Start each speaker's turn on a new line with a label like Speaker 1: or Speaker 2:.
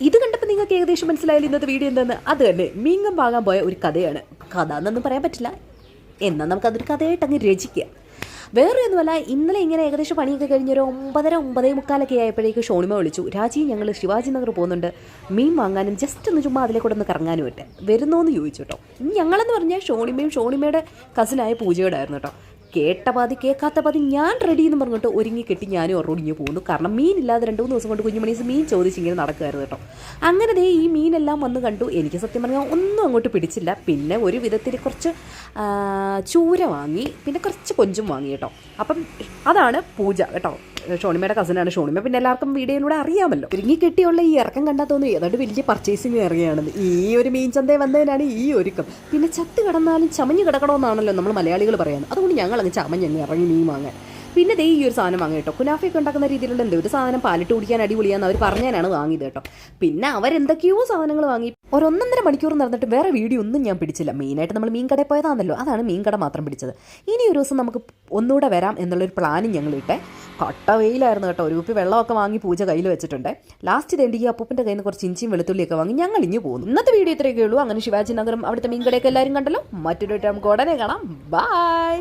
Speaker 1: ഇത് കണ്ടപ്പോൾ നിങ്ങൾക്ക് ഏകദേശം മനസ്സിലായാലും ഇന്നത്തെ വീഡിയോ എന്താണെന്ന്. അത് തന്നെ മീൻ വാങ്ങാൻ പോയ ഒരു കഥയാണ്. കഥ എന്നൊന്നും പറയാൻ പറ്റില്ല, എന്നാൽ നമുക്കതൊരു കഥയായിട്ട് അങ്ങ് രചിക്കുക. വേറെ ഒന്നുമല്ല, ഇന്നലെ ഇങ്ങനെ ഏകദേശം പണിയൊക്കെ കഴിഞ്ഞൊരു 9:30 ആയപ്പോഴേക്ക് ഷോണിമ വിളിച്ചു, രാജി ഞങ്ങൾ ശിവാജി നഗർ പോകുന്നുണ്ട്, മീൻ വാങ്ങാനും ജസ്റ്റ് ഒന്ന് ചുമ്മാ അതിലെ കൂടെ ഒന്ന് കറങ്ങാനും പറ്റും, വരുന്നോന്ന് ചോദിച്ചു കേട്ടോ. ഞങ്ങളെന്ന് പറഞ്ഞാൽ ഷോണിമയുടെ കസിനായ പൂജയുടെ ആയിരുന്നു കേട്ടോ. കേട്ട പാതി കേൾക്കാത്ത പാതി ഞാൻ റെഡി എന്ന് പറഞ്ഞിട്ട് ഒരുങ്ങി കെട്ടി ഞാനും ഒറൊടിഞ്ഞ് പോകുന്നു. കാരണം മീനില്ലാതെ 2-3 ദിവസം കൊണ്ട് കുഞ്ഞുമണീസ് മീൻ ചോദിച്ചിങ്ങനെ നടക്കുമായിരുന്നു കേട്ടോ. അങ്ങനെ ദേ ഈ മീനെല്ലാം വന്ന് കണ്ടു. എനിക്ക് സത്യം പറഞ്ഞാൽ ഒന്നും അങ്ങോട്ട് പിടിച്ചില്ല. പിന്നെ ഒരു വിധത്തിൽ കുറച്ച് ചൂര വാങ്ങി, പിന്നെ കുറച്ച് കൊഞ്ചും വാങ്ങി കേട്ടോ. അപ്പം അതാണ് പൂജ കേട്ടോ. ഷോണിമയുടെ കസിനാണ് ഷോണിമ. പിന്നെ എല്ലാവർക്കും വീഡിയോയിലൂടെ അറിയാമല്ലോ. ഒരുങ്ങി കെട്ടിയുള്ള ഈ ഇറക്കം കണ്ടാൽ തോന്നുന്നു ഏതാണ്ട് വലിയ പർച്ചേസിങ് ഇറങ്ങിയാണെന്ന്. ഈ ഒരു മീൻ ചന്തയിൽ വന്നതിനാണ് ഈ ഒരുക്കം. പിന്നെ ചത്ത് കിടന്നാലും ചമഞ്ഞ് കിടക്കണമെന്നാണല്ലോ നമ്മൾ മലയാളികൾ പറയുന്നത്. അതുകൊണ്ട് ഞങ്ങൾ അങ്ങ് ചമഞ്ഞങ്ങ് ഇറങ്ങി മീൻ വാങ്ങാൻ. പിന്നെ ദേ ഈ ഒരു സാധനം വാങ്ങി കേട്ടോ. കുനാഫയൊക്കെ ഉണ്ടാക്കുന്ന രീതിയിലുള്ള ഒരു സാധനം പാലിട്ട് കുടിക്കാൻ അടിപൊളിയാന്ന് അവർ പറഞ്ഞാലാണ് വാങ്ങിയത് കേട്ടോ. പിന്നെ അവരെന്തൊക്കെയോ സാധനങ്ങൾ വാങ്ങി. 1.5 മണിക്കൂർ നടന്നിട്ട് വേറെ വീഡിയോ ഒന്നും ഞാൻ പിടിച്ചില്ല. മെയിനായിട്ട് നമ്മൾ മീൻ കടയിൽ പോയതാണല്ലോ, അതാണ് മീൻ കട മാത്രം പിടിച്ചത്. ഇനി ഒരു ദിവസം നമുക്ക് ഒന്നുകൂടെ വരാം എന്നുള്ളൊരു പ്ലാനും ഞങ്ങൾ ഇട്ടേ. കട്ട വെയിലായിരുന്നു കേട്ടോ. ഒരു കുപ്പി വെള്ളമൊക്കെ വാങ്ങി പൂജ കയ്യിൽ വെച്ചിട്ടുണ്ട്. ലാസ്റ്റ് തേണ്ടി ഈ അപ്പൂപ്പൻ്റെ കയ്യിൽ നിന്ന് കുറച്ച് ഇഞ്ചിയും വെളുത്തുള്ളിയൊക്കെ വാങ്ങി ഞങ്ങൾ ഇഞ്ഞു പോകുന്നു. ഇന്നത്തെ വീഡിയോ ഇത്രയൊക്കെ ഉള്ളൂ. അങ്ങനെ ശിവാജി നഗരം അവിടുത്തെ മീൻ കടയൊക്കെ എല്ലാവരും കണ്ടല്ലോ. മറ്റൊരു ടൈം ഉടനെ കാണാം. ബൈ.